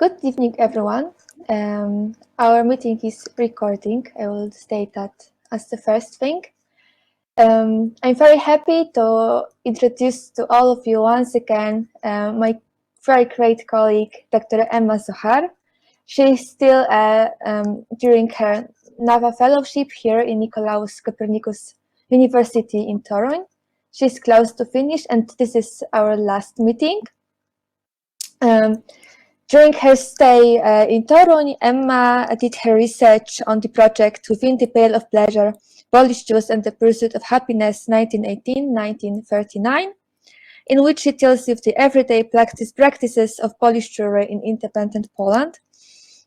Good evening, everyone. Our meeting is recording. I will state that as the first thing. I'm very happy to introduce to all of you once again my very great colleague, Dr. Emma Zohar. She's still during her NAWA fellowship here in Nicolaus Copernicus University in Torun. She's close to finish, and this is our last meeting. During her stay in Torun, Emma did her research on the project Within the Pale of Pleasure, Polish Jews and the Pursuit of Happiness, 1918-1939, in which she deals with the everyday practices of Polish Jewry in independent Poland.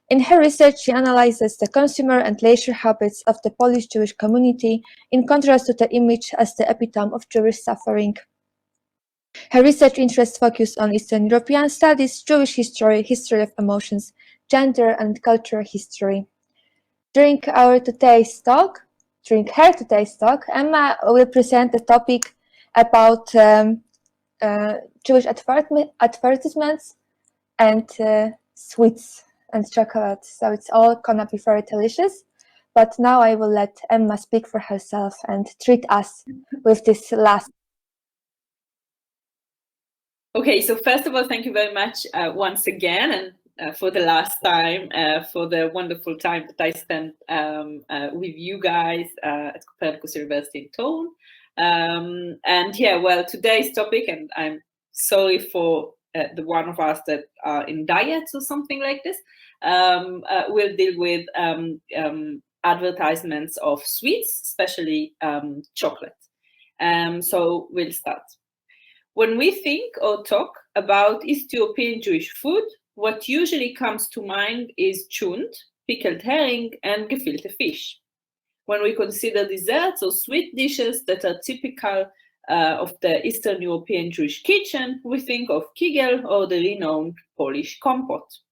In her research, she analyzes the consumer and leisure habits of the Polish Jewish community in contrast to the image as the epitome of Jewish suffering. Her research interests focus on Eastern European studies, Jewish history, history of emotions, gender, and cultural history. During her today's talk, Emma will present a topic about Jewish advertisements and sweets and chocolate. So it's all gonna be very delicious. But now I will let Emma speak for herself and treat us with this last. Okay, so first of all, thank you very much once again, and for the last time, for the wonderful time that I spent with you guys at Copernicus University in Torun. And yeah, well, today's topic, and I'm sorry for the one of us that are in diets or something like this, we'll deal with advertisements of sweets, especially chocolate. So we'll start. When we think or talk about East European Jewish food, what usually comes to mind is chunt, pickled herring, and gefilte fish. When we consider desserts or sweet dishes that are typical of the Eastern European Jewish kitchen, we think of kigel or the renowned Polish kompot.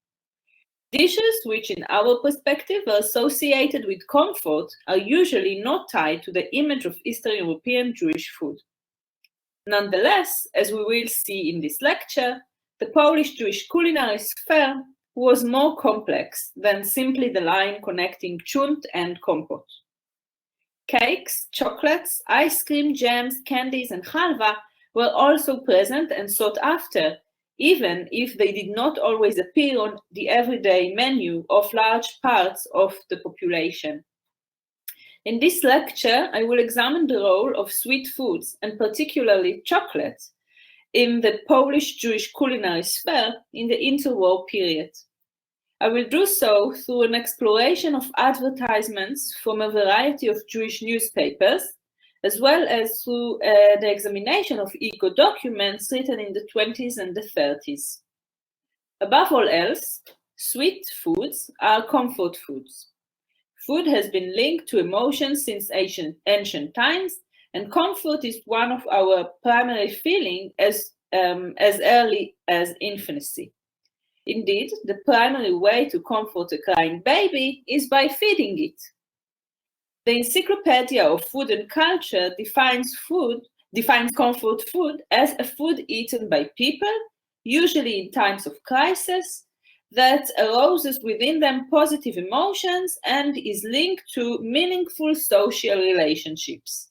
Dishes which, in our perspective, are associated with comfort are usually not tied to the image of Eastern European Jewish food. Nonetheless, as we will see in this lecture, the Polish Jewish culinary sphere was more complex than simply the line connecting chunt and kompot. Cakes, chocolates, ice cream, jams, candies, and halva were also present and sought after, even if they did not always appear on the everyday menu of large parts of the population. In this lecture, I will examine the role of sweet foods, and particularly chocolate, in the Polish Jewish culinary sphere in the interwar period. I will do so through an exploration of advertisements from a variety of Jewish newspapers, as well as through the examination of eco documents written in the 20s and the 30s. Above all else, sweet foods are comfort foods. Food has been linked to emotions since ancient times, and comfort is one of our primary feelings as early as infancy. Indeed, the primary way to comfort a crying baby is by feeding it. The Encyclopedia of Food and Culture defines comfort food as a food eaten by people, usually in times of crisis, that arouses within them positive emotions and is linked to meaningful social relationships.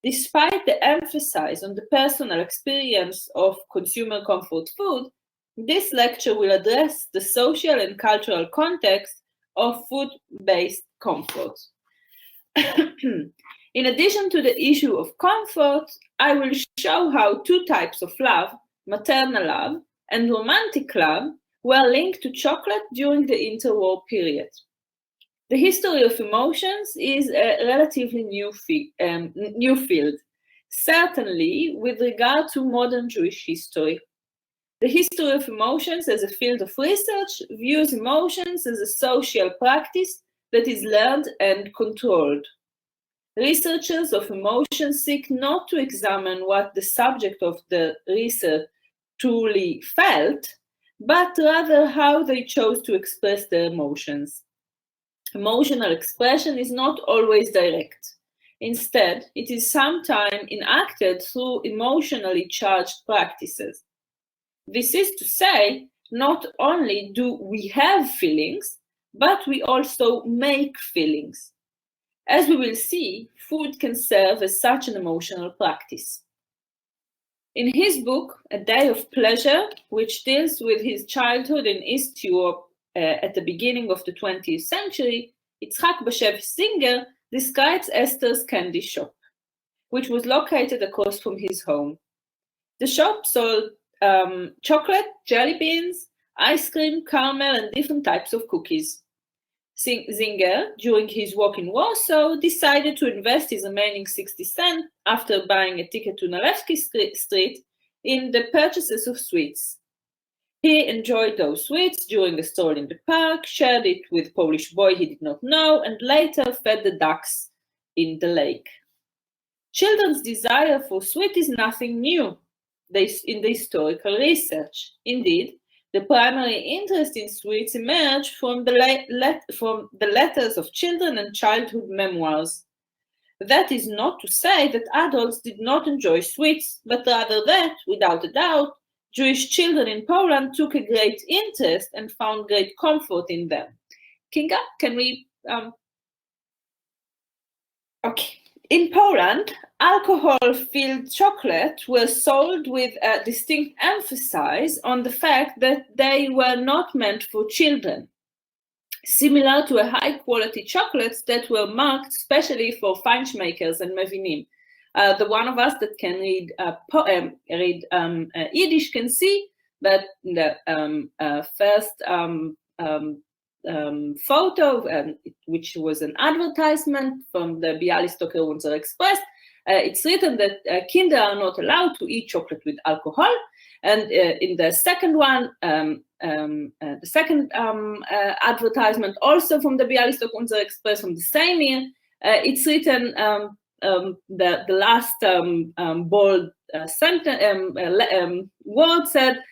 Despite the emphasis on the personal experience of consumer comfort food, this lecture will address the social and cultural context of food-based comfort. In addition to the issue of comfort, I will show how two types of love, maternal love and romantic love, were linked to chocolate during the interwar period. The history of emotions is a relatively new field, certainly with regard to modern Jewish history. The history of emotions as a field of research views emotions as a social practice that is learned and controlled. Researchers of emotions seek not to examine what the subject of the research truly felt, but rather how they chose to express their emotions. Emotional expression is not always direct. Instead, it is sometimes enacted through emotionally charged practices. This is to say, not only do we have feelings, but we also make feelings. As we will see, food can serve as such an emotional practice. In his book, A Day of Pleasure, which deals with his childhood in East Europe at the beginning of the 20th century, Yitzhak Bashevis Singer describes Esther's candy shop, which was located across from his home. The shop sold chocolate, jelly beans, ice cream, caramel, and different types of cookies. Singer, during his walk in Warsaw, decided to invest his remaining 60 cents after buying a ticket to Nalewski Street in the purchases of sweets. He enjoyed those sweets during a stroll in the park, shared it with a Polish boy he did not know, and later fed the ducks in the lake. Children's desire for sweet is nothing new in the historical research. Indeed, the primary interest in sweets emerged from the letters of children and childhood memoirs. That is not to say that adults did not enjoy sweets, but rather that, without a doubt, Jewish children in Poland took a great interest and found great comfort in them. Kinga, can we... Okay. In Poland, alcohol-filled chocolate was sold with a distinct emphasis on the fact that they were not meant for children, similar to high-quality chocolates that were marked specially for feinschmeckers and mevinim. The one of us that can read Yiddish can see that the first photo, which was an advertisement from the Bialystoker Unser Express. It's written that kinder are not allowed to eat chocolate with alcohol. And in the second one, the second advertisement, also from the Bialystoker Unser Express from the same year, it's written the last bold word said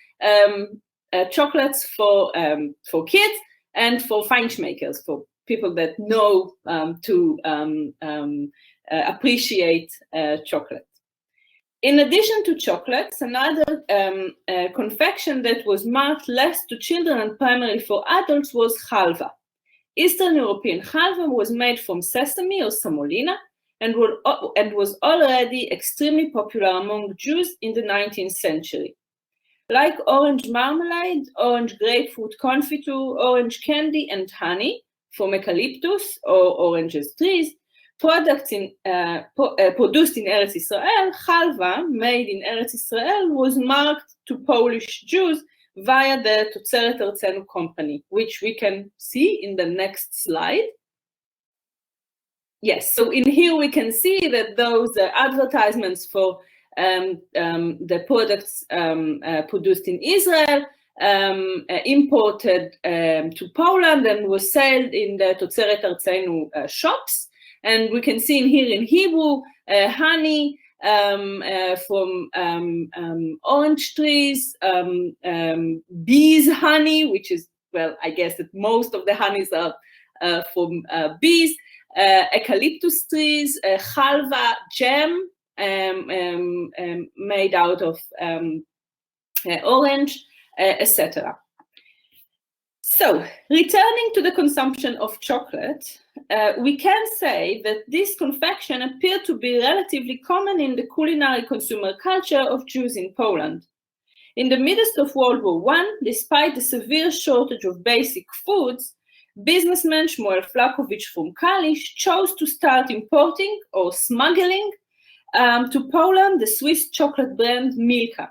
chocolates for kids and for feinschmeckers, for people that know to appreciate chocolate. In addition to chocolates, another confection that was marked less to children and primarily for adults was Halva. Eastern European Halva was made from sesame or semolina and was already extremely popular among Jews in the 19th century. Like orange marmalade, orange grapefruit confiture, orange candy, and honey from eucalyptus or oranges trees, products produced in Eretz Israel, Halva, made in Eretz Israel, was marked to Polish Jews via the Totzeret Artzenu company, which we can see in the next slide. Yes, so in here we can see that those advertisements for the products produced in Israel, imported to Poland and was sold in the Totzeret Artzenu shops. And we can see in here in Hebrew, honey from orange trees, bees honey, which is, well, I guess that most of the honeys are from bees, eucalyptus trees, halva jam, made out of orange, etc. So, returning to the consumption of chocolate, we can say that this confection appeared to be relatively common in the culinary consumer culture of Jews in Poland. In the midst of World War I, despite the severe shortage of basic foods, businessman Shmuel Flakovich from Kalisz chose to start importing or smuggling to Poland the Swiss chocolate brand Milka.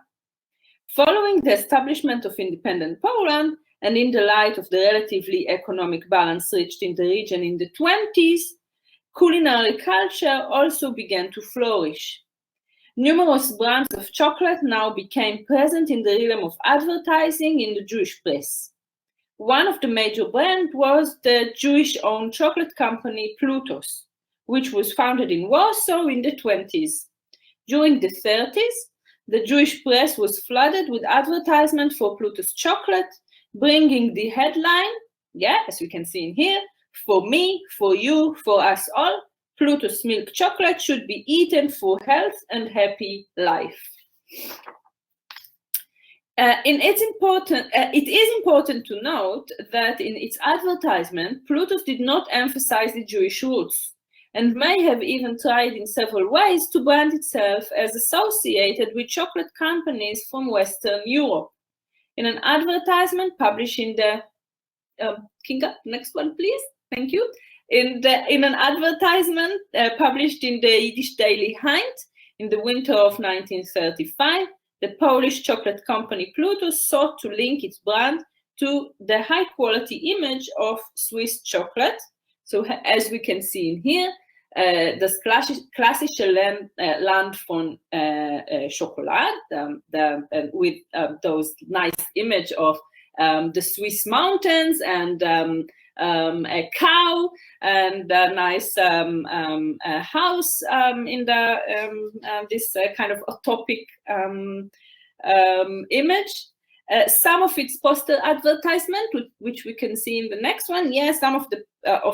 Following the establishment of independent Poland, and in the light of the relatively economic balance reached in the region in the 20s, culinary culture also began to flourish. Numerous brands of chocolate now became present in the realm of advertising in the Jewish press. One of the major brands was the Jewish-owned chocolate company Plutos, which was founded in Warsaw in the 20s. During the 30s, the Jewish press was flooded with advertisements for Plutos chocolate, bringing the headline, as we can see in here, for me, for you, for us all, Plutos milk chocolate should be eaten for health and happy life. It is important to note that in its advertisement, Plutus did not emphasize the Jewish roots, and may have even tried in several ways to brand itself as associated with chocolate companies from Western Europe. In an advertisement published in the Kinga, next one, please. Thank you. In an advertisement published in the Yiddish Daily Hind in the winter of 1935, the Polish chocolate company Plutus sought to link its brand to the high-quality image of Swiss chocolate. So, as we can see in here, das klassische Land von Schokolade, with those nice image of the Swiss mountains and a cow and a nice house in this kind of utopic image. Some of its poster advertisement, which we can see in the next one, some of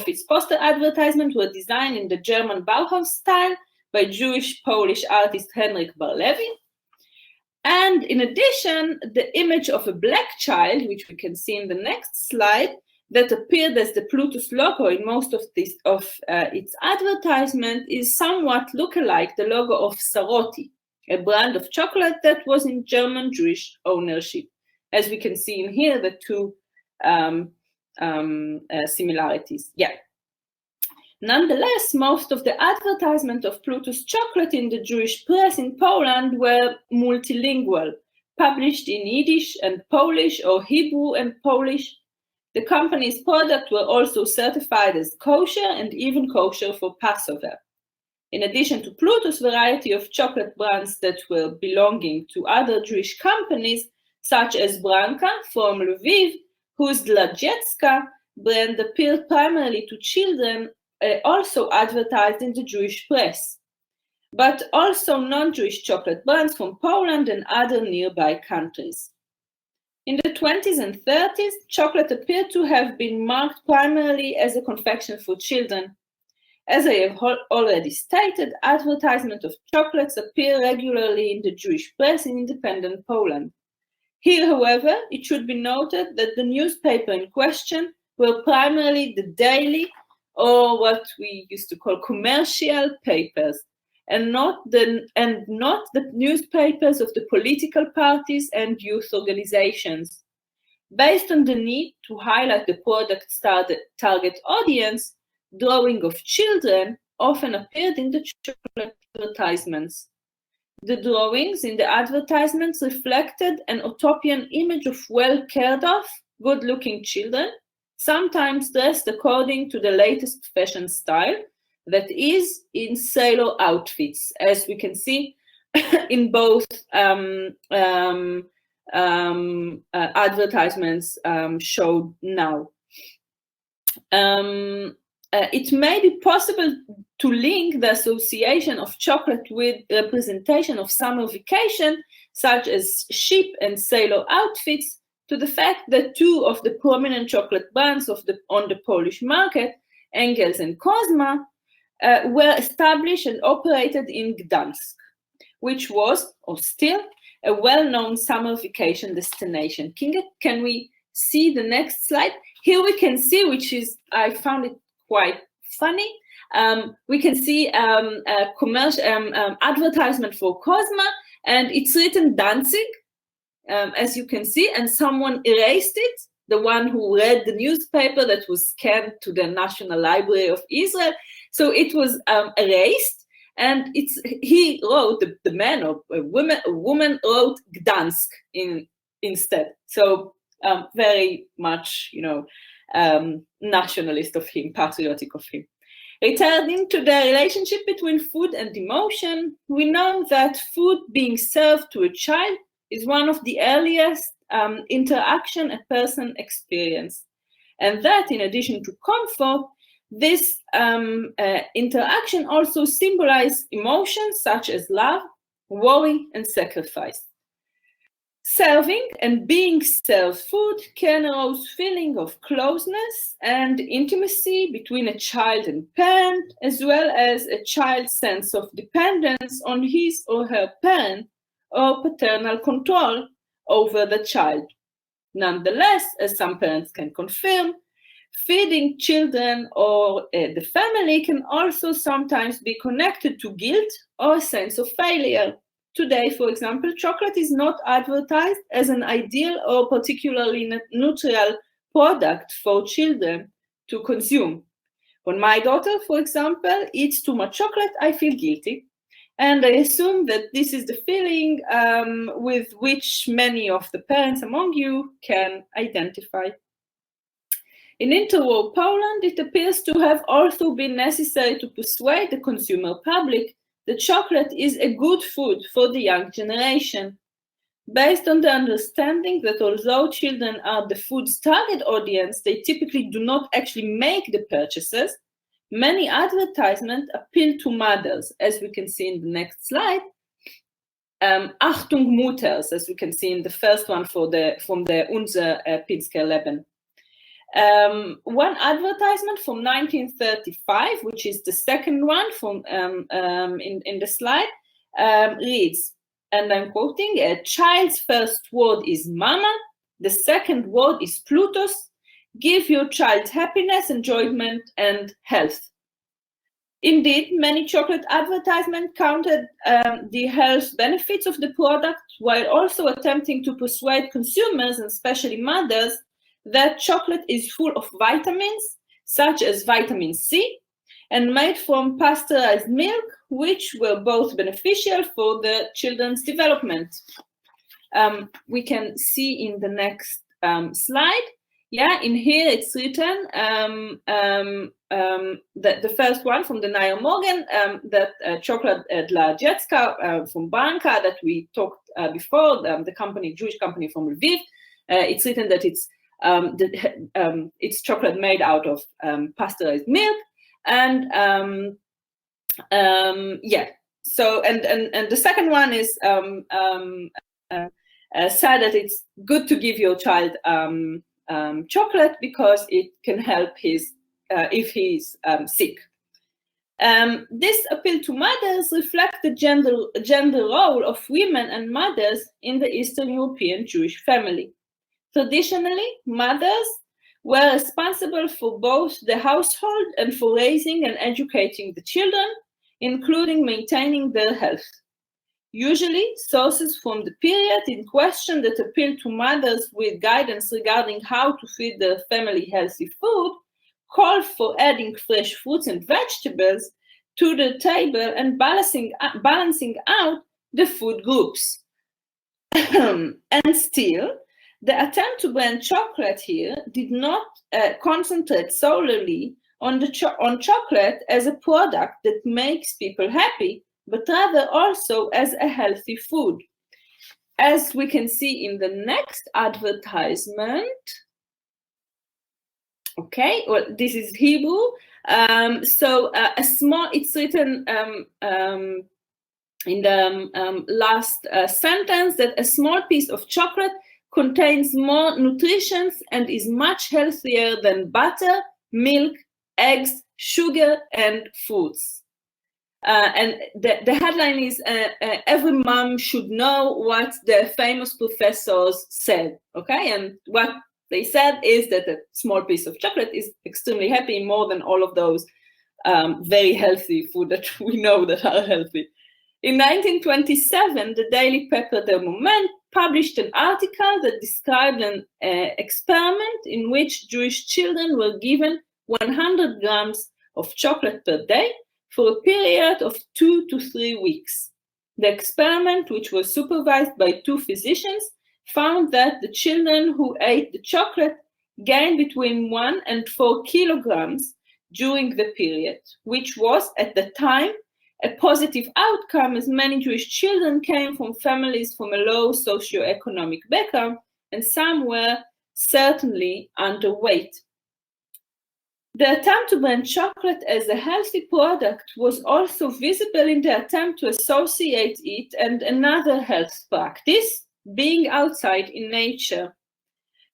its poster advertisement were designed in the German Bauhaus style by Jewish-Polish artist Henryk Barlevi. And in addition, the image of a black child, which we can see in the next slide, that appeared as the Plutus logo in most of its advertisement is somewhat lookalike the logo of Saroti, a brand of chocolate that was in German Jewish ownership. As we can see in here, the two similarities. Nonetheless, most of the advertisement of Plutus chocolate in the Jewish press in Poland were multilingual, published in Yiddish and Polish or Hebrew and Polish. The company's products were also certified as kosher and even kosher for Passover. In addition to Plutus' variety of chocolate brands that were belonging to other Jewish companies, such as Branka from Lviv, whose Dladziecka brand appealed primarily to children, also advertised in the Jewish press, but also non-Jewish chocolate brands from Poland and other nearby countries. In the 20s and 30s, chocolate appeared to have been marked primarily as a confection for children. As I have already stated, advertisements of chocolates appear regularly in the Jewish press in independent Poland. Here, however, it should be noted that the newspaper in question were primarily the daily, or what we used to call commercial papers, and not the newspapers of the political parties and youth organizations. Based on the need to highlight the product's target audience, drawing of children often appeared in the chocolate advertisements. The drawings in the advertisements reflected an utopian image of well-cared-of, good-looking children, sometimes dressed according to the latest fashion style, that is, in sailor outfits, as we can see in both advertisements showed now. It may be possible to link the association of chocolate with representation of summer vacation, such as ship and sailor outfits, to the fact that two of the prominent chocolate brands on the Polish market, Engels and Kozma, were established and operated in Gdansk, which was, or still, a well-known summer vacation destination. Kinga, can we see the next slide? Here we can see, which is, I found it quite funny, we can see a commercial advertisement for Kozma, and it's written Danzig, as you can see, and someone erased it, the one who read the newspaper that was scanned to the National Library of Israel. So it was erased, and he wrote, the man or a woman wrote Gdansk instead. So very much, nationalist of him, patriotic of him. Returning to the relationship between food and emotion, we know that food being served to a child is one of the earliest interaction a person experiences, and that in addition to comfort, this interaction also symbolizes emotions such as love, worry, and sacrifice. Serving and being served food can arouse feeling of closeness and intimacy between a child and parent, as well as a child's sense of dependence on his or her parent, or paternal control over the child. Nonetheless, as some parents can confirm, feeding children or the family can also sometimes be connected to guilt or a sense of failure. Today, for example, chocolate is not advertised as an ideal or particularly neutral product for children to consume. When my daughter, for example, eats too much chocolate, I feel guilty. And I assume that this is the feeling with which many of the parents among you can identify. In interwar Poland, it appears to have also been necessary to persuade the consumer public that chocolate is a good food for the young generation. Based on the understanding that although children are the food's target audience, they typically do not actually make the purchases, many advertisements appeal to mothers, as we can see in the next slide. Achtung Mutters, as we can see in the first one from the Unser Pinsker Leben. One advertisement from 1935, which is the second one from in the slide, reads, and I'm quoting, "A child's first word is mama, the second word is Plutus. Give your child happiness, enjoyment, and health." Indeed, many chocolate advertisements counted the health benefits of the product, while also attempting to persuade consumers, and especially mothers, that chocolate is full of vitamins, such as vitamin C, and made from pasteurized milk, which were both beneficial for the children's development. We can see in the next slide. Yeah, in here it's written, the first one from the Naja Morgan, that chocolate dla dziecka from Banka that we talked before, the company, Jewish company from Lviv. It's written that it's chocolate made out of pasteurized milk, and yeah. So and the second one is said that it's good to give your child chocolate because it can help his if he's sick. This appeal to mothers reflects the gender role of women and mothers in the Eastern European Jewish family. Traditionally, mothers were responsible for both the household and for raising and educating the children, including maintaining their health. Usually, sources from the period in question that appeal to mothers with guidance regarding how to feed their family healthy food call for adding fresh fruits and vegetables to the table and balancing out the food groups. And still, the attempt to ban chocolate here did not concentrate solely on chocolate as a product that makes people happy, but rather also as a healthy food. As we can see in the next advertisement, okay, well, this is Hebrew. It's written in the last sentence that a small piece of chocolate contains more nutrition and is much healthier than butter, milk, eggs, sugar, and fruits. And the headline is, every mom should know what the famous professors said, okay? And what they said is that a small piece of chocolate is extremely happy, more than all of those very healthy food that we know that are healthy. In 1927, the daily paper Der Moment published an article that described an experiment in which Jewish children were given 100 grams of chocolate per day for a period of 2 to 3 weeks. The experiment, which was supervised by 2 physicians, found that the children who ate the chocolate gained between 1 and 4 kilograms during the period, which was, at the time, a positive outcome, as many Jewish children came from families from a low socioeconomic background, and some were certainly underweight. The attempt to ban chocolate as a healthy product was also visible in the attempt to associate it and another health practice, being outside in nature.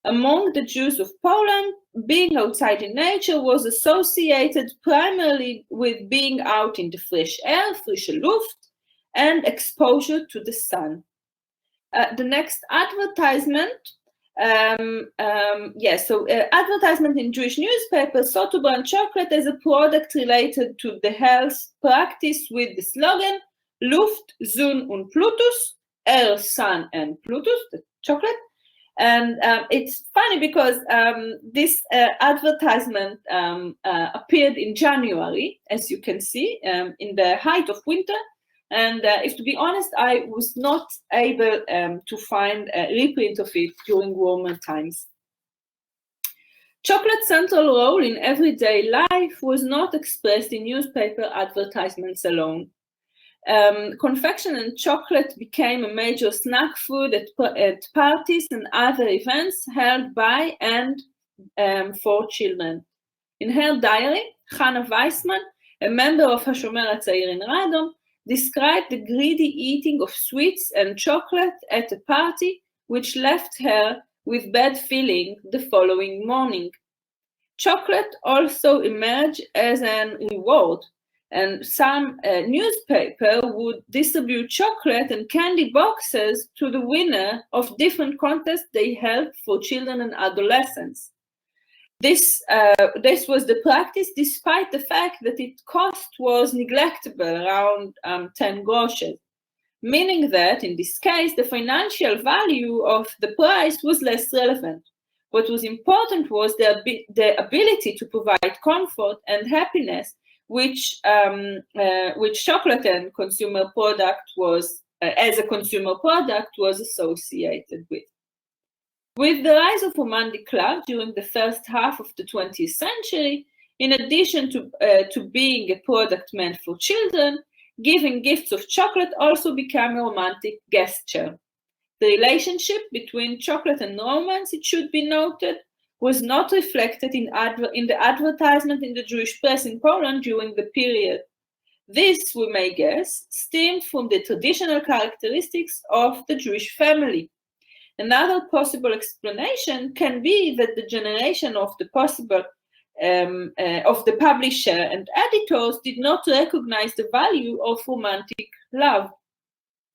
Among the Jews of Poland, being outside in nature was associated primarily with being out in the fresh air, frische Luft, and exposure to the sun. The next advertisement. Advertisement in Jewish newspapers sought to brand chocolate as a product related to the health practice with the slogan Luft, Sun und Plutus, air, sun, and Plutus, the chocolate. And it's funny because this advertisement appeared in January, as you can see, in the height of winter. And if to be honest, I was not able to find a reprint of it during warmer times. Chocolate's central role in everyday life was not expressed in newspaper advertisements alone. Confection and chocolate became a major snack food at parties and other events held by and for children. In her diary, Chana Weissman, a member of HaShomer HaTzair in Radom, described the greedy eating of sweets and chocolate at a party, which left her with bad feeling the following morning. Chocolate also emerged as an reward, and some newspaper would distribute chocolate and candy boxes to the winner of different contests they held for children and adolescents. This was the practice despite the fact that its cost was negligible, around 10 groschen, meaning that in this case the financial value of the prize was less relevant. What was important was the ability to provide comfort and happiness, which chocolate and consumer product was, as a consumer product, was associated with. With the rise of romantic love during the first half of the 20th century, in addition to being a product meant for children, giving gifts of chocolate also became a romantic gesture. The relationship between chocolate and romance, it should be noted, was not reflected in the advertisement in the Jewish press in Poland during the period. This, we may guess, stemmed from the traditional characteristics of the Jewish family. Another possible explanation can be that the generation of the publisher and editors did not recognize the value of romantic love,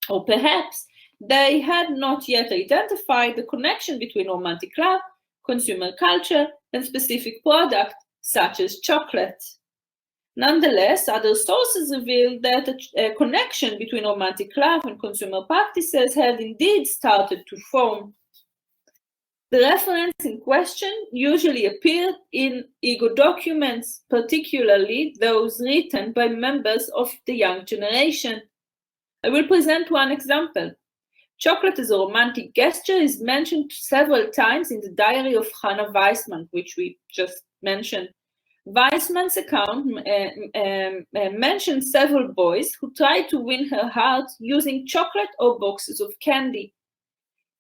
or perhaps they had not yet identified the connection between romantic love, consumer culture, and specific products such as chocolate. Nonetheless, other sources reveal that a connection between romantic love and consumer practices had indeed started to form. The reference in question usually appeared in ego documents, particularly those written by members of the young generation. I will present one example. Chocolate as a romantic gesture is mentioned several times in the diary of Chana Weissman, which we just mentioned. Weissman's account mentioned several boys who tried to win her heart using chocolate or boxes of candy.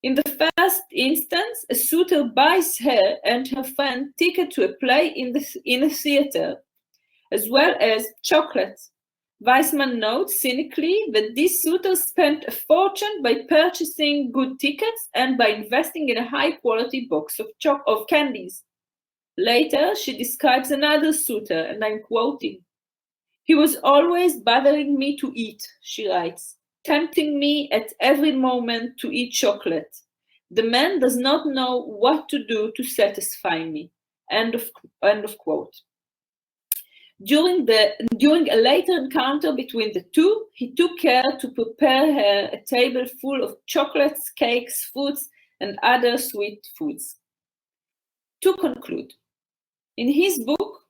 In the first instance, a suitor buys her and her friend ticket to a play in a theater, as well as chocolate. Weissman notes cynically that these suitors spent a fortune by purchasing good tickets and by investing in a high-quality box of candies. Later, she describes another suitor, and I'm quoting, "He was always bothering me to eat," she writes, "tempting me at every moment to eat chocolate. The man does not know what to do to satisfy me." End of quote. During a later encounter between the two, he took care to prepare her a table full of chocolates, cakes, fruits, and other sweet foods. To conclude, in his book,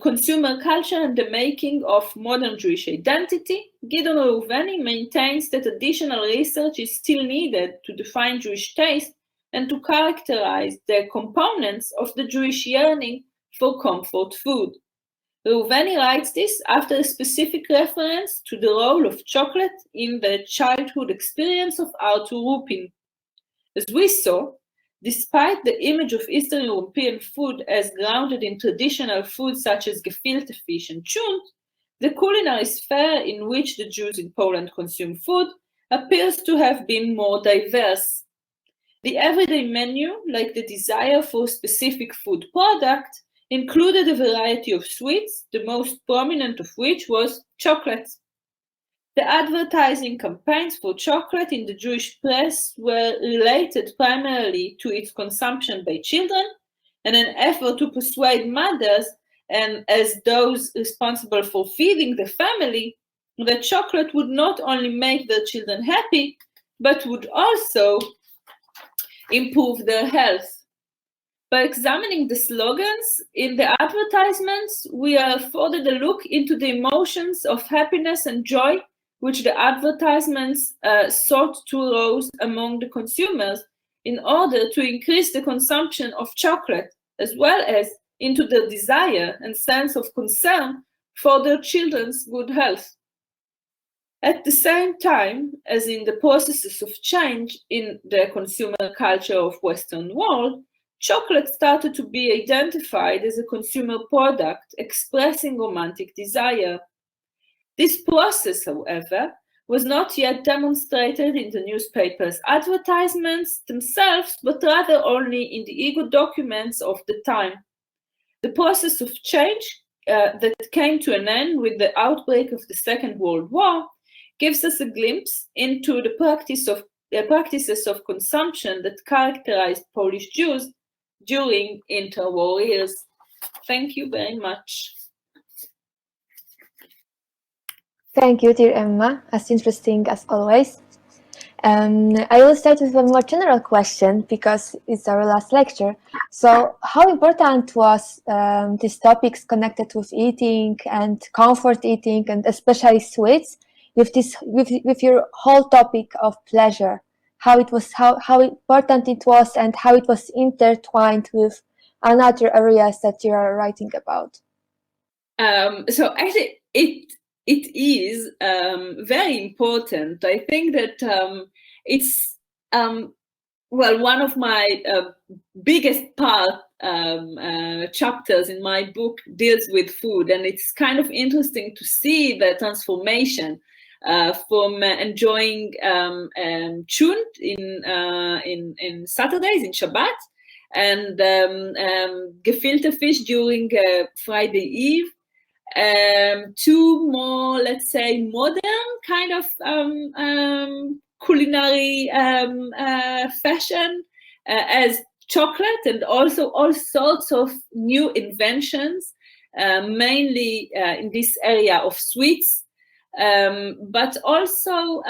Consumer Culture and the Making of Modern Jewish Identity, Gideon Reuveni maintains that additional research is still needed to define Jewish taste and to characterize the components of the Jewish yearning for comfort food. Reuveni writes this after a specific reference to the role of chocolate in the childhood experience of Arthur Rupin. As we saw, despite the image of Eastern European food as grounded in traditional foods such as gefilte fish and chunt, the culinary sphere in which the Jews in Poland consume food appears to have been more diverse. The everyday menu, like the desire for a specific food product, included a variety of sweets, the most prominent of which was chocolate. The advertising campaigns for chocolate in the Jewish press were related primarily to its consumption by children and an effort to persuade mothers and as those responsible for feeding the family that chocolate would not only make their children happy, but would also improve their health. By examining the slogans in the advertisements, we are afforded a look into the emotions of happiness and joy which the advertisements sought to arouse among the consumers in order to increase the consumption of chocolate, as well as into the desire and sense of concern for their children's good health. At the same time, as in the processes of change in the consumer culture of Western world, chocolate started to be identified as a consumer product expressing romantic desire. This process, however, was not yet demonstrated in the newspapers' advertisements themselves, but rather only in the ego documents of the time. The process of change that came to an end with the outbreak of the Second World War gives us a glimpse into the practices of consumption that characterized Polish Jews during interwar years. Thank you very much. Thank you, dear Emma. As interesting as always. I will start with a more general question because it's our last lecture. So, how important was these topics connected with eating and comfort eating, and especially sweets, with your whole topic of pleasure? How important it was, and how it was intertwined with other areas that you are writing about? So actually, it is very important. I think that it's one of my biggest chapters in my book deals with food, and it's kind of interesting to see the transformation from enjoying chunt in Saturdays, in Shabbat, and gefilte fish during Friday Eve, to more, let's say, modern kind of culinary fashion as chocolate, and also all sorts of new inventions, mainly in this area of sweets, but also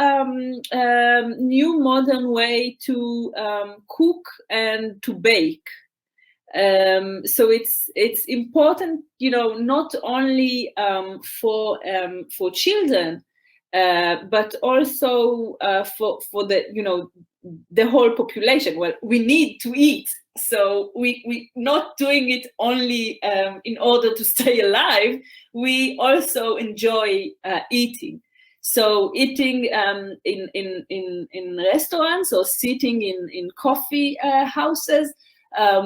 new modern way to cook and to bake. So it's important, not only for children, but also for the whole population. Well, we need to eat, so we not doing it only in order to stay alive. We also enjoy eating. So eating in restaurants or sitting in coffee houses.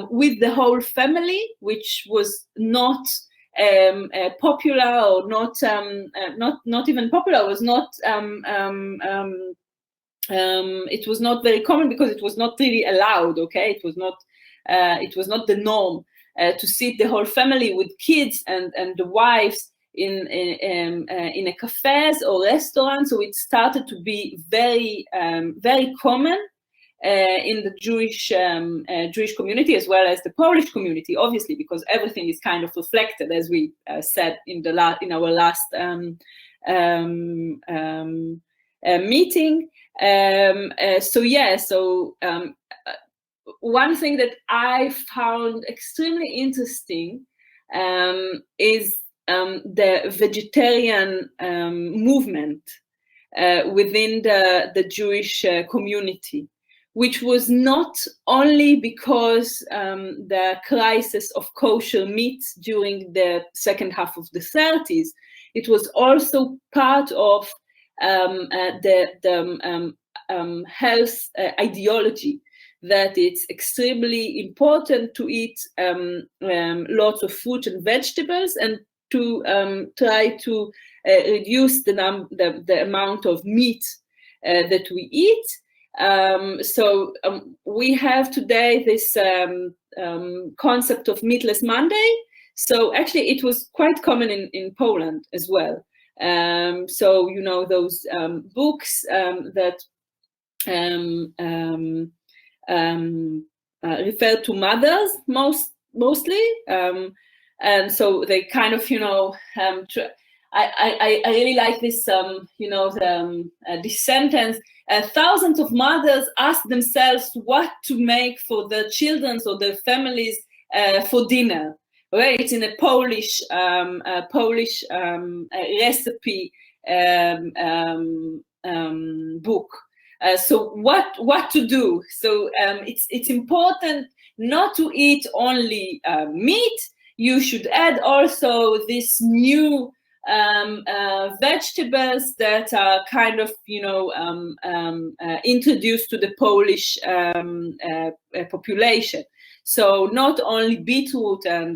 With the whole family, which was not popular, or not even popular, was not it was not very common because it was not really allowed. Okay, it was not the norm to sit the whole family with kids and the wives in a cafes or restaurants. So it started to be very very common in the Jewish community, as well as the Polish community, obviously, because everything is kind of reflected, as we said in our last meeting. One thing that I found extremely interesting is the vegetarian movement within the Jewish community, which was not only because the crisis of kosher meat during the second half of the 30s, it was also part of the health ideology, that it's extremely important to eat lots of fruit and vegetables, and to try to reduce the amount of meat that we eat. So we have today this concept of Meatless Monday. So actually it was quite common in Poland as well. So those books that refer to mothers mostly, and so they kind of I really like this this sentence. Thousands of mothers ask themselves what to make for their children or their families for dinner. Right? It's in a Polish recipe book. So what to do? So it's important not to eat only meat. You should add also this new vegetables that are kind of introduced to the Polish population. So not only beetroot and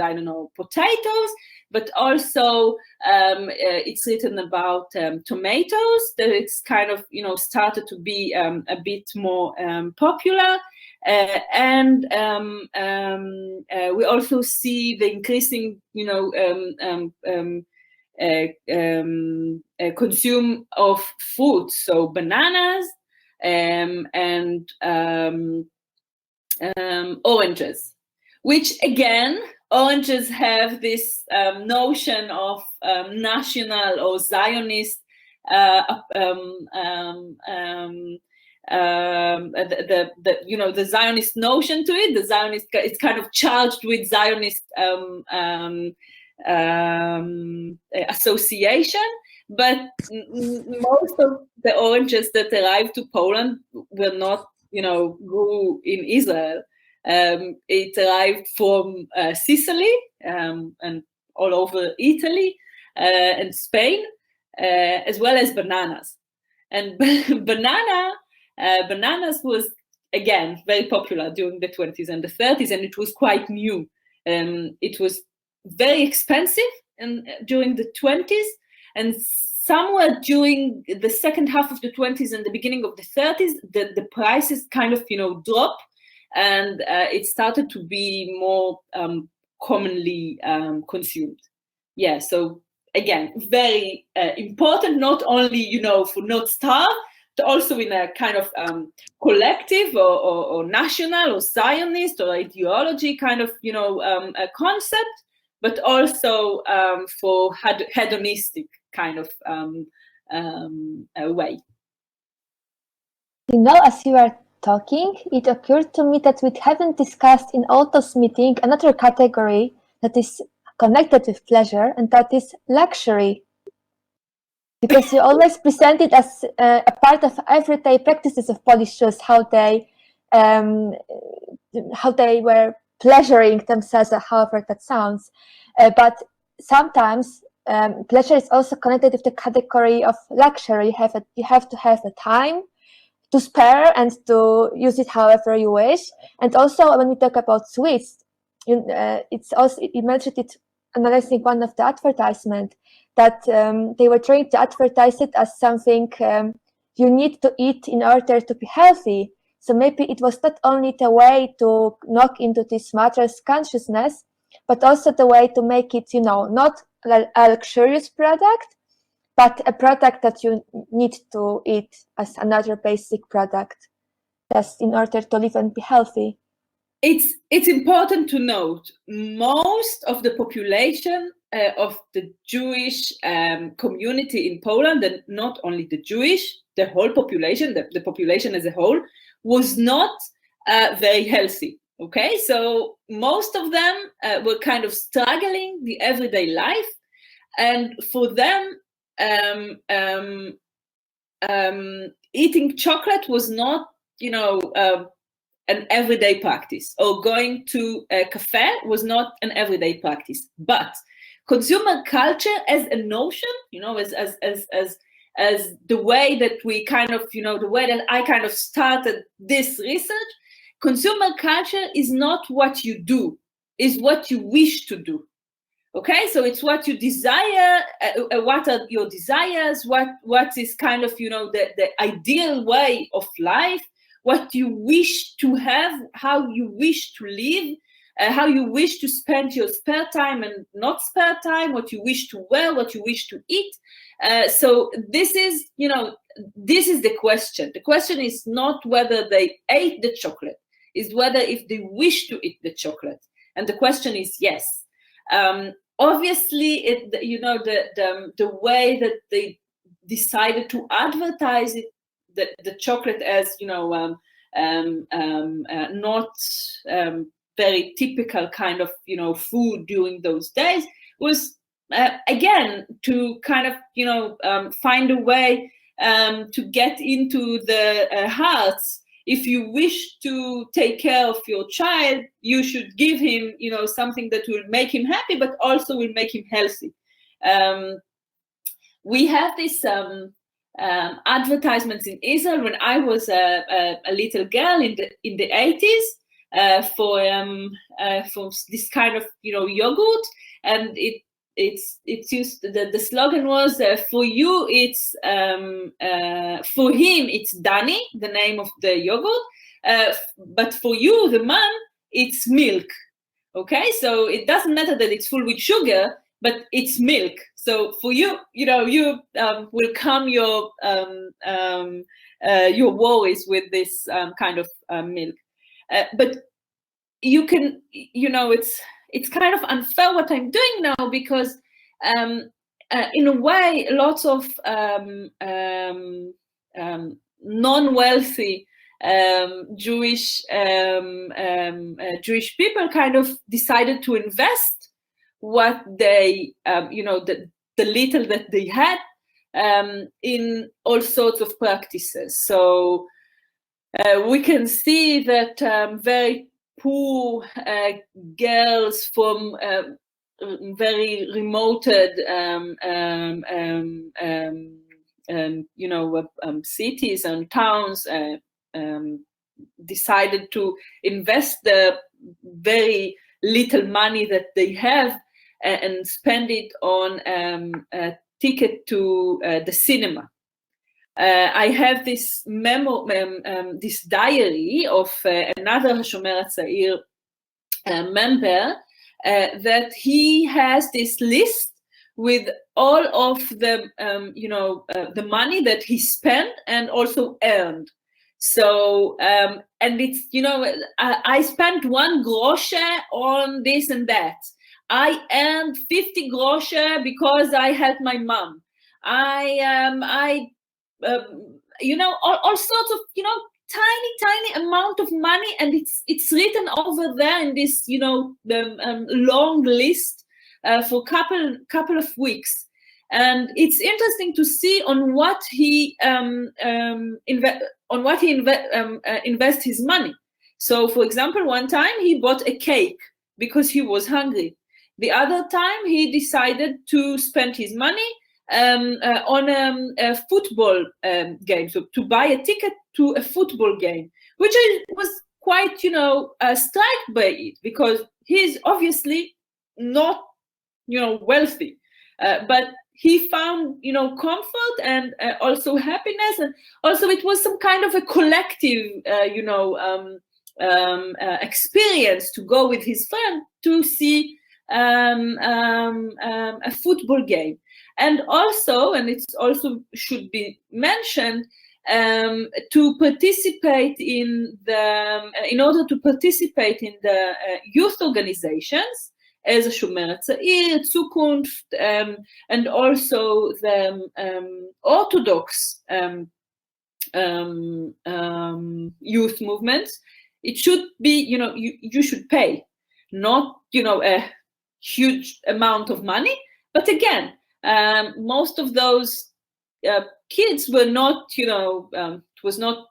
potatoes, but also it's written about tomatoes, that it's kind of started to be a bit more popular, and we also see the increasing consume of fruits, so bananas and oranges, which again, oranges have this notion of national or Zionist the Zionist notion to it. The Zionist, it's kind of charged with Zionist association, but most of the oranges that arrived to Poland were not grew in Israel. It arrived from Sicily and all over Italy and Spain, as well as bananas. And bananas was again very popular during the 20s and the 30s, and it was quite new. It was very expensive during the 20s, and somewhere during the second half of the 20s and the beginning of the 30s, the prices kind of dropped, and it started to be more commonly consumed. Yeah, so again, very important, not only for not starve, but also in a kind of collective or national or Zionist or ideology kind of a concept, but also for hedonistic kind of way. As you are talking, it occurred to me that we haven't discussed in all those meetings another category that is connected with pleasure, and that is luxury. Because you always present it as a part of everyday practices of Polish Jews, how they were pleasuring themselves, however that sounds. But sometimes pleasure is also connected with the category of luxury. You have to have the time to spare and to use it however you wish. And also when we talk about sweets, it's also, you mentioned it analyzing one of the advertisements, that they were trying to advertise it as something you need to eat in order to be healthy. So maybe it was not only the way to knock into this mattress consciousness, but also the way to make it, not a luxurious product, but a product that you need to eat as another basic product, just in order to live and be healthy. It's important to note, most of the population of the Jewish community in Poland, and not only the Jewish, the whole population, the population as a whole, was not very healthy. Okay, so most of them were kind of struggling the everyday life, and for them, eating chocolate was not, an everyday practice, or going to a cafe was not an everyday practice. But consumer culture as a notion, as the way that we kind of, the way that I kind of started this research, consumer culture is not what you do, is what you wish to do. Okay, so it's what you desire, what are your desires, what is kind of, the ideal way of life, what you wish to have, how you wish to live, how you wish to spend your spare time and not spare time, what you wish to wear, what you wish to eat. So this is, this is the question. The question is not whether they ate the chocolate, is whether if they wish to eat the chocolate. And the question is yes. Obviously, the way that they decided to advertise it, the chocolate as not very typical kind of food during those days was again to kind of find a way to get into the hearts. If you wish to take care of your child, you should give him something that will make him happy but also will make him healthy. We have this advertisements in Israel when I was a little girl in the 80s for this kind of yogurt, and it's used, the slogan was for you it's for him it's Dani, the name of the yogurt, but for you, the man, it's milk. Okay, so it doesn't matter that it's full with sugar, but it's milk. So for you, you will come your worries with this kind of milk. But you can, it's kind of unfair what I'm doing now, because in a way, lots of non-wealthy Jewish people kind of decided to invest what they, the little that they had in all sorts of practices. So we can see that very poor girls from very remote cities and towns decided to invest the very little money that they have and spend it on a ticket to the cinema. I have this memo, this diary of another Hashomer HaTzair member, that he has this list with all of the, the money that he spent and also earned. So, and it's, I spent 1 grosze on this and that. I earned 50 grosze because I helped my mom. All sorts of, tiny amount of money, and it's written over there in this, long list for couple of weeks. And it's interesting to see on what he invest his money. So, for example, one time he bought a cake because he was hungry. The other time he decided to spend his money on a football game, so to buy a ticket to a football game, which I was quite, struck by it, because he's obviously not, wealthy, but he found, comfort and also happiness, and also it was some kind of a collective, experience to go with his friend to see a football game. And also, and it's also should be mentioned, to participate in order to participate in the youth organizations as a Shomer HaTzair, Zukunft, and also the Orthodox youth movements. It should be, you should pay, not, a huge amount of money, but again, most of those kids were not, it was not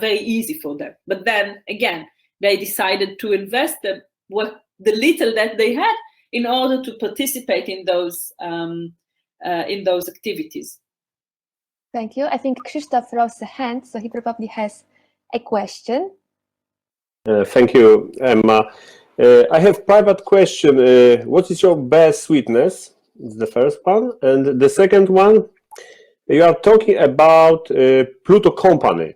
very easy for them. But then again, they decided to invest the little that they had in order to participate in those activities. Thank you. I think Krzysztof rose a hand, so he probably has a question. Thank you, Emma. I have private question. What is your best sweetness? It's the first one. And the second one, you are talking about Pluto company.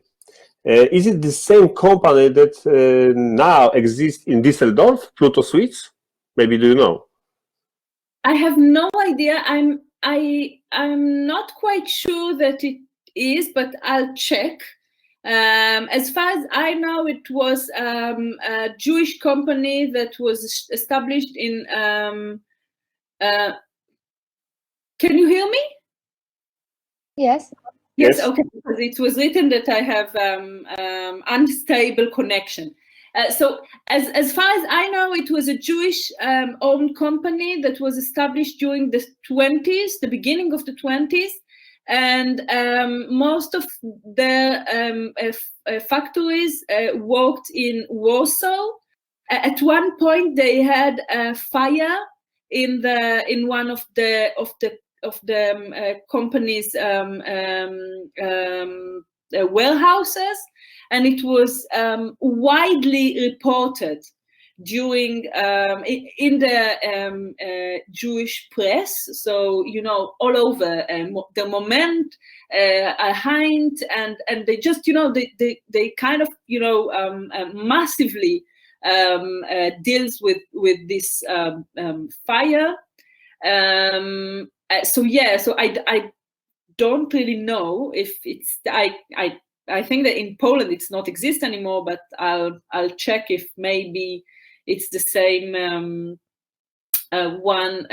Is it the same company that now exists in Düsseldorf, Pluto Sweets? Maybe do you know? I have no idea. I'm not quite sure that it is, but I'll check. As far as I know, it was a Jewish company that was established in. Can you hear me? Yes. Yes. Okay. Because it was written that I have unstable connection. So as far as I know, it was a Jewish owned company that was established during the 20s, the beginning of the 20s. And most of the factories worked in Warsaw. At one point, they had a fire in one of the company's warehouses, and it was widely reported during in the Jewish press. So all over the Moment, Hind, and they just they kind of massively deals with this fire. So I don't really know if it's I think that in Poland it's not exist anymore, but I'll check if maybe it's the same one.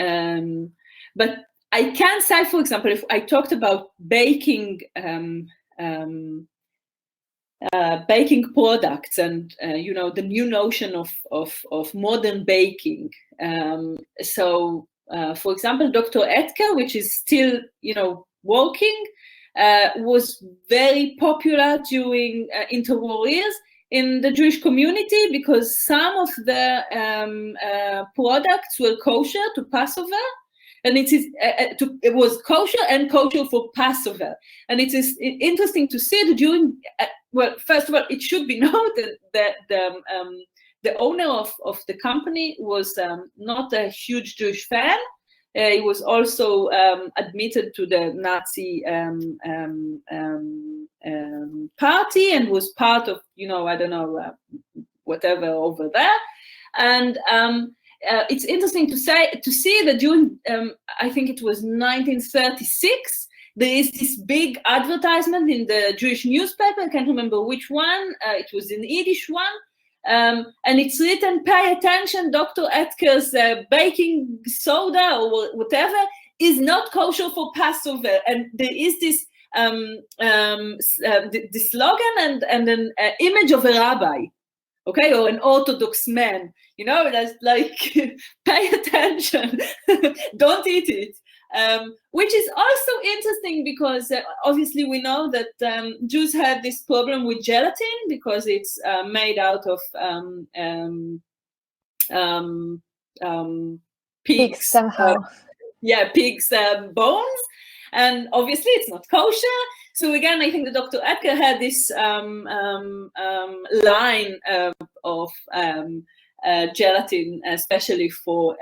But I can say, for example, if I talked about baking baking products and the new notion of modern baking. So for example, Dr. Etker, which is still working, was very popular during interwar years in the Jewish community because some of the products were kosher to Passover, and it was kosher and kosher for Passover. And it is interesting to see that during well, first of all, it should be noted that the owner of the company was not a huge Jewish fan. He was also admitted to the Nazi party and was part of, I don't know, whatever over there. And it's interesting to see that during, I think it was 1936, there is this big advertisement in the Jewish newspaper. I can't remember which one. It was in Yiddish one. And it's written, pay attention, Dr. Etker's baking soda or whatever is not kosher for Passover. And there is this this slogan and an image of a rabbi, okay, or an Orthodox man, that's like, pay attention, don't eat it. Which is also interesting because obviously we know that Jews had this problem with gelatin because it's made out of pigs somehow. Pigs bones, and obviously it's not kosher. So again, I think that Dr. Etker had this line of gelatin, especially for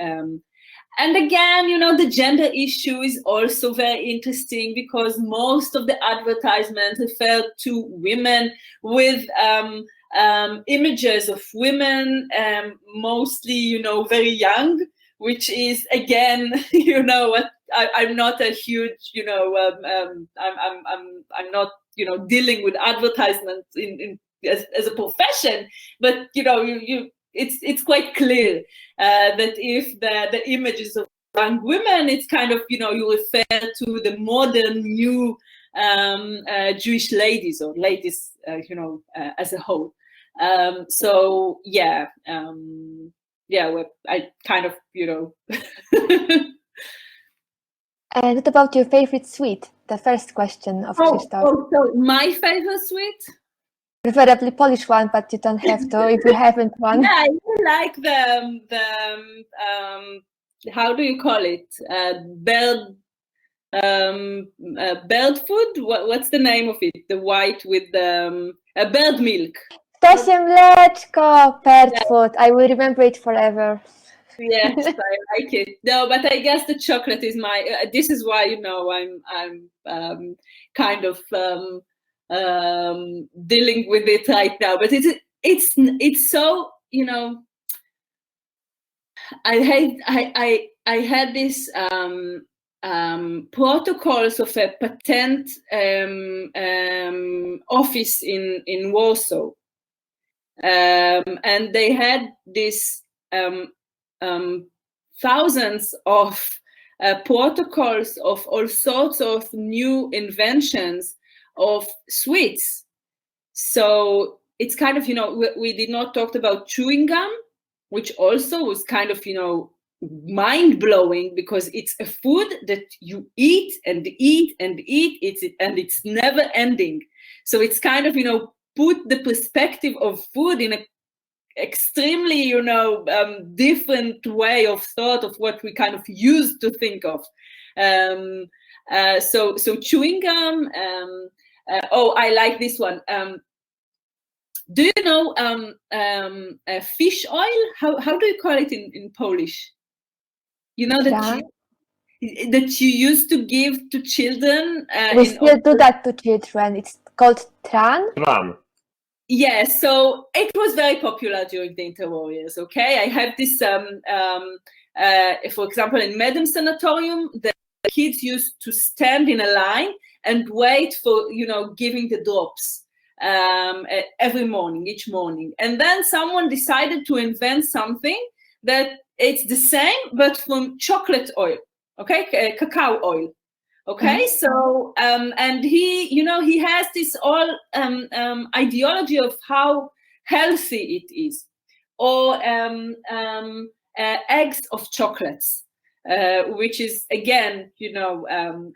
and again, the gender issue is also very interesting because most of the advertisements refer to women with images of women, mostly, very young, which is, again, what I'm not a huge, I'm not, dealing with advertisements as a profession, but, it's quite clear that if the images of young women, it's kind of, you refer to the modern new Jewish ladies or ladies, as a whole. So I kind of, And what about your favorite sweet? The first question of Krzysztof. So my favorite sweet? Preferably Polish one, but you don't have to if you haven't one. Yeah, I really like the how do you call it? Bird food? What's the name of it? The white with the bird milk. Ptasie mleczko, bird food. I will remember it forever. Yes, I like it. No, but I guess the chocolate is my. This is why I'm kind of dealing with it right now. But it's so, you know, I had this protocols of a patent office in Warsaw, and they had this thousands of protocols of all sorts of new inventions of sweets. So it's kind of, you know, we did not talk about chewing gum, which also was kind of, you know, mind-blowing, because it's a food that you eat and eat and eat, and it's never ending. So it's kind of, you know, put the perspective of food in a extremely, you know, different way of thought of what we kind of used to think of. So chewing gum. Oh, I like this one. Do you know fish oil? How do you call it in Polish? You know that you used to give to children. We still do that to children. It's called tran. Tran. Yeah, so it was very popular during the interwar years. Okay, I have this. For example, in Medem Sanatorium, the kids used to stand in a line and wait for, you know, giving the drops every morning, each morning. And then someone decided to invent something that it's the same, but from chocolate oil, okay, cacao oil. Okay, so and he, you know, he has this all ideology of how healthy it is, or eggs of chocolates, which is again, you know,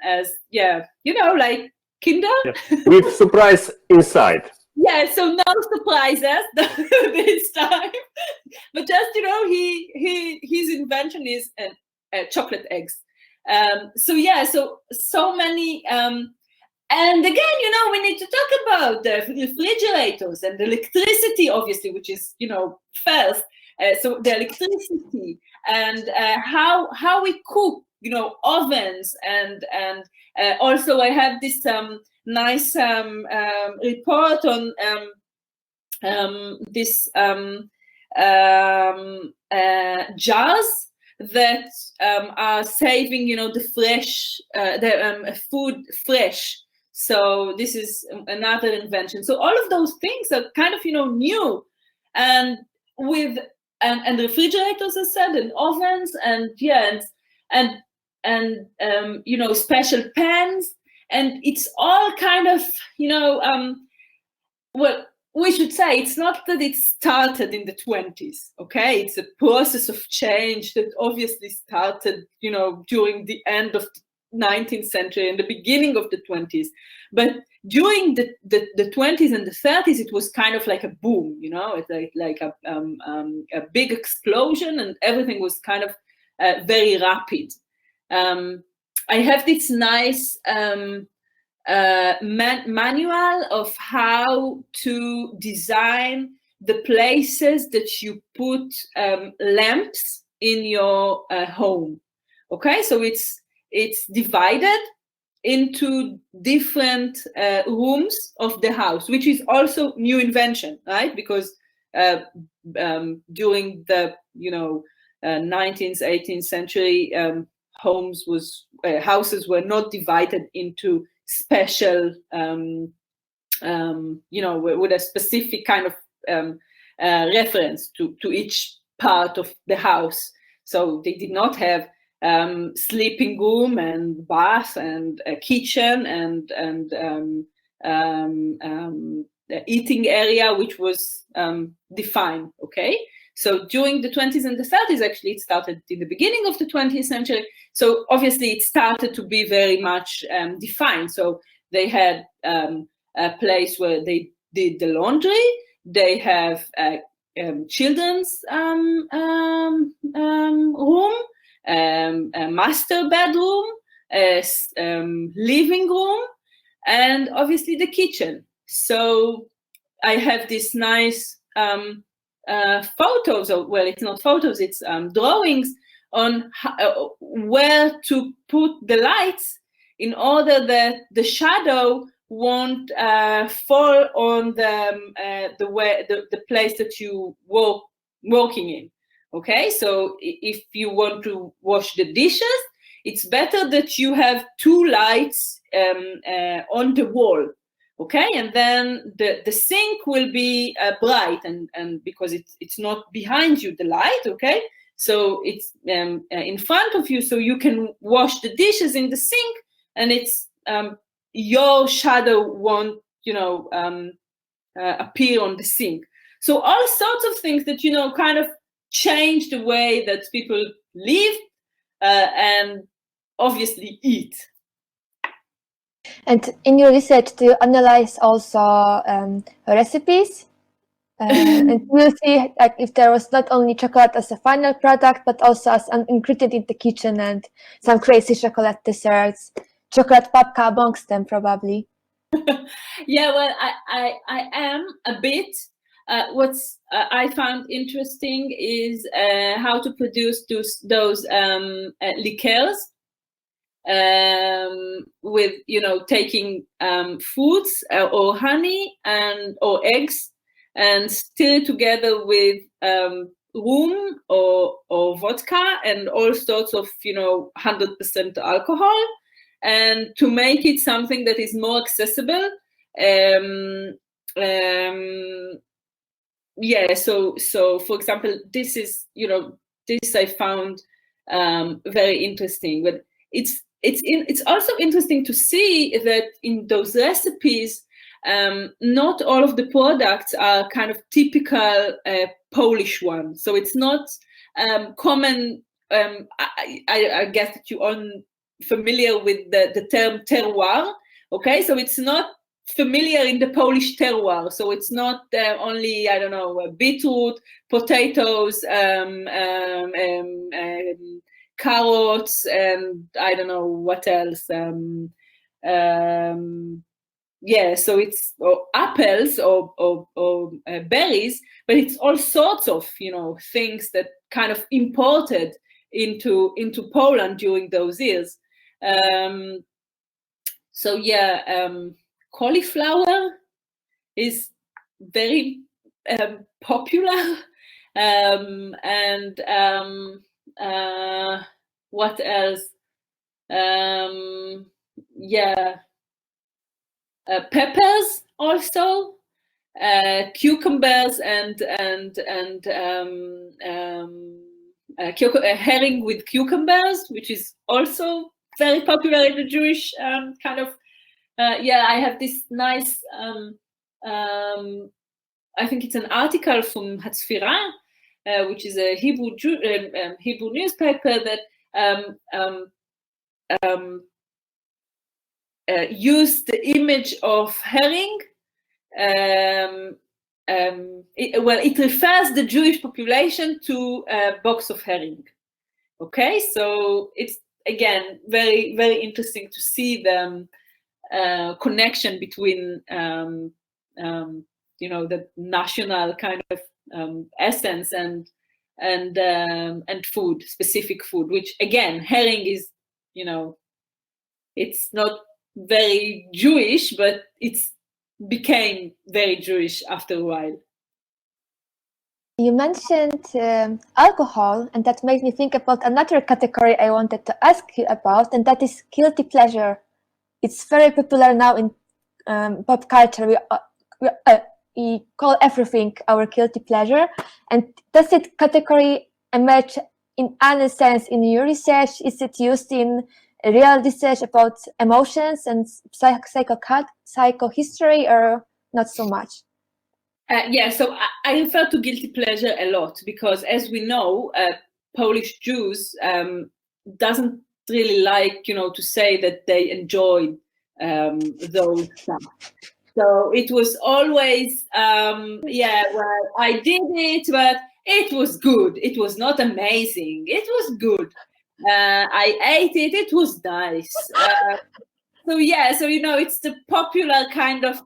as you know, like Kinder with surprise inside. Yeah, so no surprises this time, but just, you know, his invention is chocolate eggs. So yeah, so many, and again, you know, we need to talk about the refrigerators and the electricity, obviously, which is, you know, first. So the electricity and how we cook, you know, ovens, and also I have this nice report on this jars that are saving, you know, the fresh, food fresh. So this is another invention. So all of those things are kind of, you know, new, and with and refrigerators, as I said, and ovens, and and you know, special pans, and it's all kind of, you know, well, we should say it's not that it started in the 20s, okay? It's a process of change that obviously started, you know, during the end of the 19th century and the beginning of the 20s. But during the 20s and the 30s, it was kind of like a boom, you know, it's like a big explosion, and everything was kind of very rapid. I have this nice manual of how to design the places that you put lamps in your home. Okay, so it's divided into different rooms of the house, which is also new invention, right? Because during the, you know, 19th, 18th century, houses were not divided into special, you know, with a specific kind of reference to each part of the house. So they did not have sleeping room and bath and a kitchen and eating area, which was defined. Okay, so during the 20s and the 30s, actually, it started in the beginning of the 20th century. So obviously, it started to be very much defined. So they had a place where they did the laundry. They have children's room, a master bedroom, a living room, and obviously the kitchen. So I have this nice photos, or, well, it's not photos, it's drawings on where to put the lights in order that the shadow won't fall on the place that you working in. Okay, so if you want to wash the dishes, it's better that you have two lights on the wall. Okay, and then the sink will be bright, and because it's not behind you, the light. Okay, so it's in front of you, so you can wash the dishes in the sink, and it's your shadow won't appear on the sink. So all sorts of things that kind of change the way that people live and obviously eat. And in your research, do you analyze also recipes? And you see like if there was not only chocolate as a final product, but also as an ingredient in the kitchen, and some crazy chocolate desserts, chocolate babka amongst them probably. Yeah, well, I am a bit. What's I found interesting is how to produce those liqueurs. With taking foods or honey or eggs and stir together with rum or vodka and all sorts of 100% alcohol, and to make it something that is more accessible. Yeah, so for example, this is this I found very interesting, but it's also interesting to see that in those recipes, not all of the products are kind of typical Polish ones. So it's not common. I guess that you are familiar with the term terroir. Okay, so it's not familiar in the Polish terroir. So it's not only, I don't know, beetroot, potatoes, carrots, and I don't know what else. Yeah, so it's apples or berries, but it's all sorts of things that kind of imported into Poland during those years. So yeah, cauliflower is very popular, and what else? Yeah, peppers also, cucumbers and herring with cucumbers, which is also very popular in the Jewish kind of. Yeah, I have this nice. I think it's an article from Hatzfira, which is a Hebrew newspaper that used the image of herring. It refers the Jewish population to a box of herring. Okay, so it's again very, very interesting to see the connection between the national kind of essence and food, specific food, which again, herring is, it's not very Jewish, but it's became very Jewish after a while. You mentioned alcohol, and that made me think about another category I wanted to ask you about, and that is guilty pleasure. It's very popular now in pop culture. We call everything our guilty pleasure. And does it category emerge in any sense in your research? Is it used in real research about emotions and psychohistory, or not so much? Yeah, so I refer to guilty pleasure a lot because, as we know, Polish Jews doesn't really like, to say that they enjoyed those stuff. So it was always, yeah, well, I did it, but it was good. It was not amazing. It was good. I ate it. It was nice. So yeah, so it's the popular kind of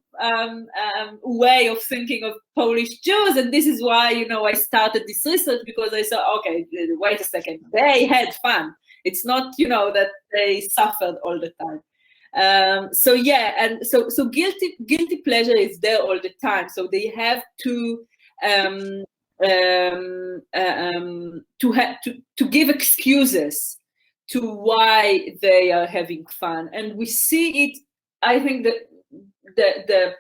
way of thinking of Polish Jews, and this is why I started this research, because I saw, okay, wait a second, they had fun. It's not that they suffered all the time. So yeah, and so guilty pleasure is there all the time. So they have to give excuses to why they are having fun, and we see it. I think that the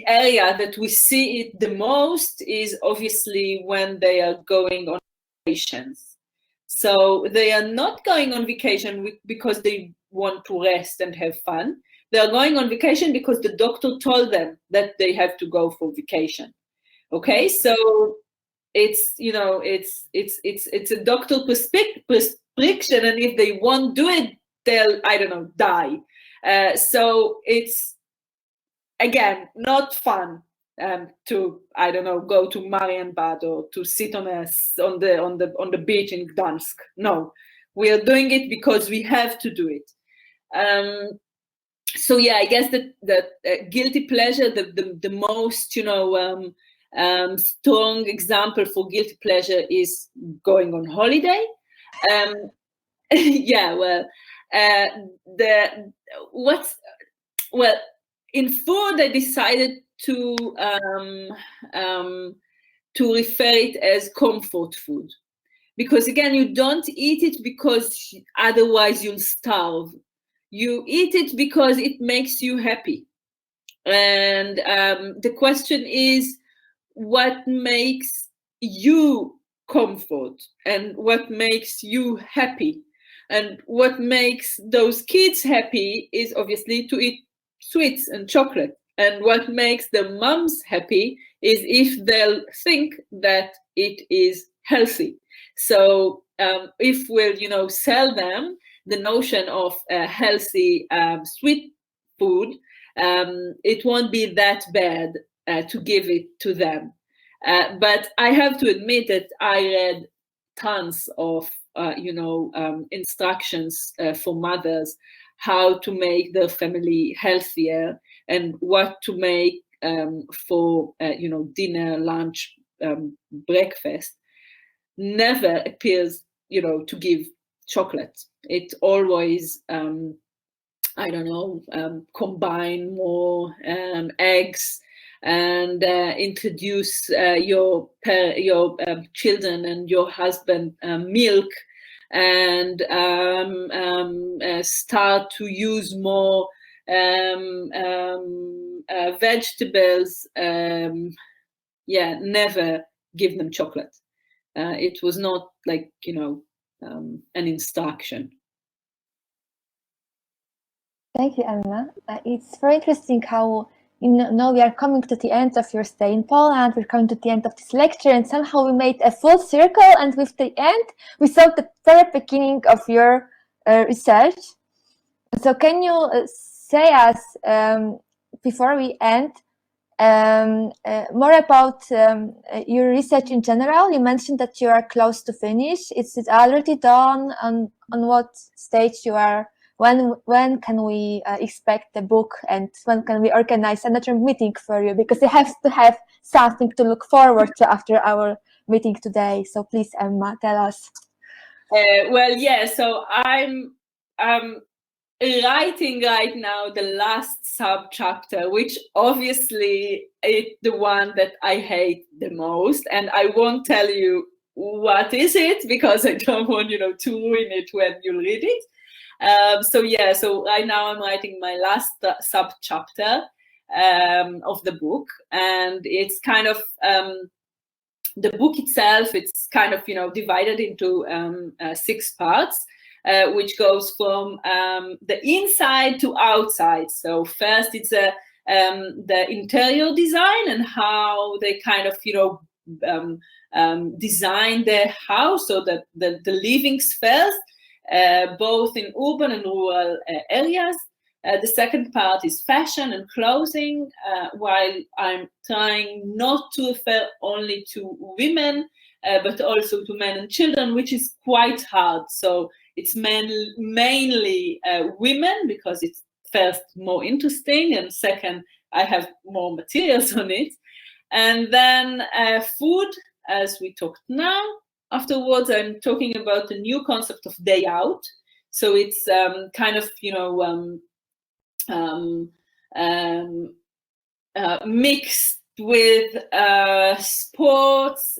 area that we see it the most is obviously when they are going on vacations. So they are not going on vacation because they want to rest and have fun. They are going on vacation because the doctor told them that they have to go for vacation. Okay, so it's, you know, it's a doctor prescription, and if they won't do it, they'll, I don't know, die. So it's, again, not fun to, I don't know, go to Marienbad or to sit on the beach in Gdansk. No, we are doing it because we have to do it. So yeah, I guess that guilty pleasure, the most, you know, strong example for guilty pleasure is going on holiday. Yeah, well, in food, I decided to refer it as comfort food, because again, you don't eat it because otherwise you'll starve. You eat it because it makes you happy. And the question is, what makes you comfort and what makes you happy? And what makes those kids happy is obviously to eat sweets and chocolate. And what makes the moms happy is if they'll think that it is healthy. So if we'll, you know, sell them the notion of healthy sweet food, it won't be that bad to give it to them. But I have to admit that I read tons of instructions for mothers, how to make their family healthier and what to make for dinner, lunch, breakfast. Never appears, you know, to give chocolate. It always combine more eggs and introduce your children and your husband milk, and start to use more vegetables. Never give them chocolate. It was not like, you know, an instruction. Thank you, Emma. It's very interesting how, now we are coming to the end of your stay in Poland. We're coming to the end of this lecture, and somehow we made a full circle. And with the end, we saw the very beginning of your research. So, can you say us before we end more about your research in general? You mentioned that you are close to finish. Is it already done? On what stage you are? When can we expect the book, and when can we organize another meeting for you? Because you have to have something to look forward to after our meeting today. So please, Emma, tell us. So I'm writing right now the last sub-chapter, which obviously is the one that I hate the most, and I won't tell you what is it because I don't want, you know, to ruin it when you read it. So right now I'm writing my last sub-chapter of the book, and it's kind of the book itself. It's kind of, you know, divided into 6 parts, which goes from the inside to outside. So first, it's the interior design and how they kind of, you know, design their house, so that the living space, both in urban and rural areas. The second part is fashion and clothing, while I'm trying not to refer only to women, but also to men and children, which is quite hard. So it's mainly women, because it's first more interesting, and second, I have more materials on it. And then food, as we talked now. Afterwards, I'm talking about the new concept of day out. So it's kind of, mixed with sports,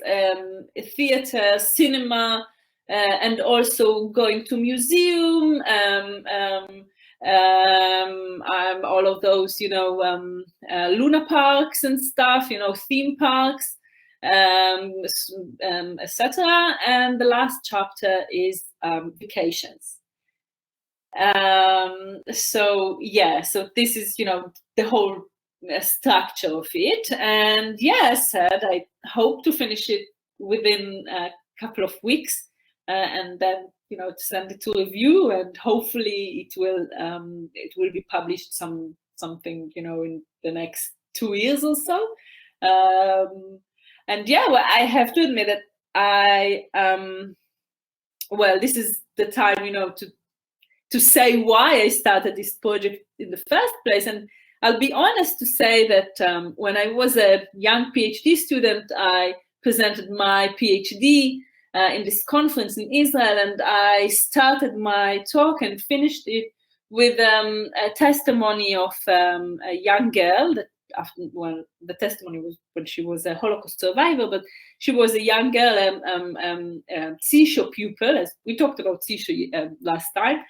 theater, cinema, and also going to museum, all of those, Luna parks and stuff, theme parks, etc. And the last chapter is vacations. So this is, the whole structure of it. And as said, I hope to finish it within a couple of weeks, and then to send it to review, and hopefully it will be published something in the next 2 years or so. And I have to admit that this is the time to say why I started this project in the first place. And I'll be honest to say that when I was a young PhD student, I presented my PhD in this conference in Israel, and I started my talk and finished it with a testimony of a young girl that the testimony was when she was a Holocaust survivor, but she was a young girl, CISHO pupil, as we talked about CISHO last time.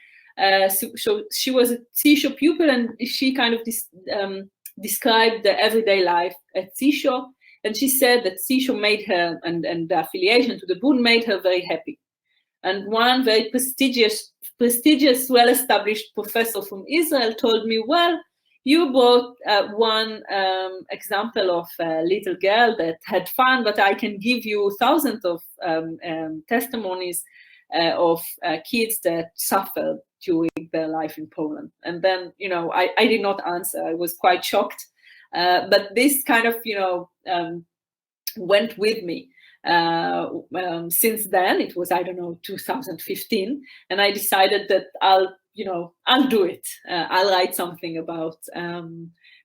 So she was a CISHO pupil, and she kind of described the everyday life at CISHO. And she said that CISHO made her, and the affiliation to the Bund made her very happy. And one very prestigious, well-established professor from Israel told me, well, you brought one example of a little girl that had fun, but I can give you thousands of testimonies of kids that suffered during their life in Poland. And then, I did not answer. I was quite shocked. But this kind of, went with me. Since then, it was, 2015. And I decided that I'll do it. I'll write something about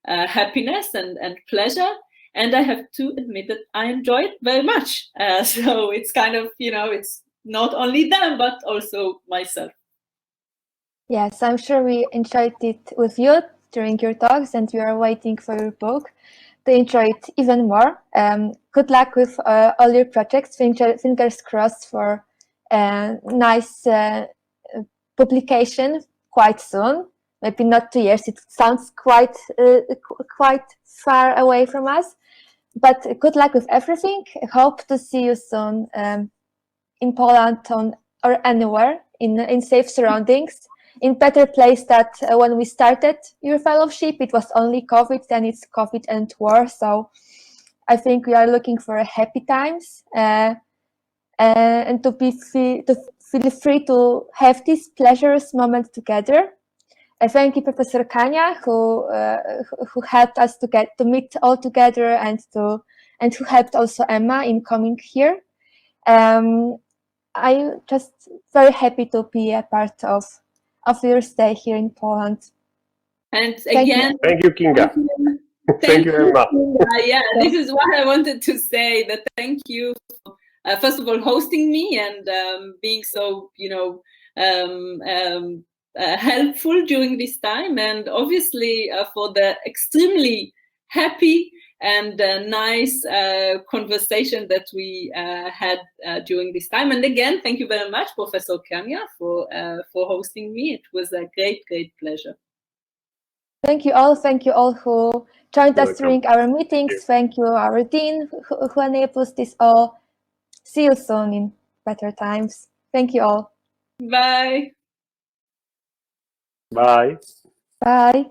happiness and pleasure. And I have to admit that I enjoy it very much. So it's kind of, it's not only them, but also myself. Yes, I'm sure we enjoyed it with you during your talks, and we are waiting for your book to enjoy it even more. Good luck with all your projects. Fingers crossed for nice publication quite soon. Maybe not 2 years. It sounds quite far away from us. But good luck with everything. I hope to see you soon in Poland or anywhere in safe surroundings. In better place that when we started your fellowship, it was only COVID, then it's COVID and war. So I think we are looking for happy times and to feel free to have these pleasures moments together. Thank you, Professor Kania, who helped us to meet all together, and who helped also Emma in coming here. I'm just very happy to be a part of your stay here in Poland. And again, thank you, Kinga. Thank you, Emma. This is what I wanted to say. That thank you, first of all, hosting me and being so, helpful during this time, and obviously for the extremely happy and nice conversation that we had during this time. And again, thank you very much, Professor Kania, for hosting me. It was a great pleasure. Thank you all who joined us during our meetings. Thank you, our dean, who enables this all. See you soon in better times. Thank you all. Bye. Bye. Bye.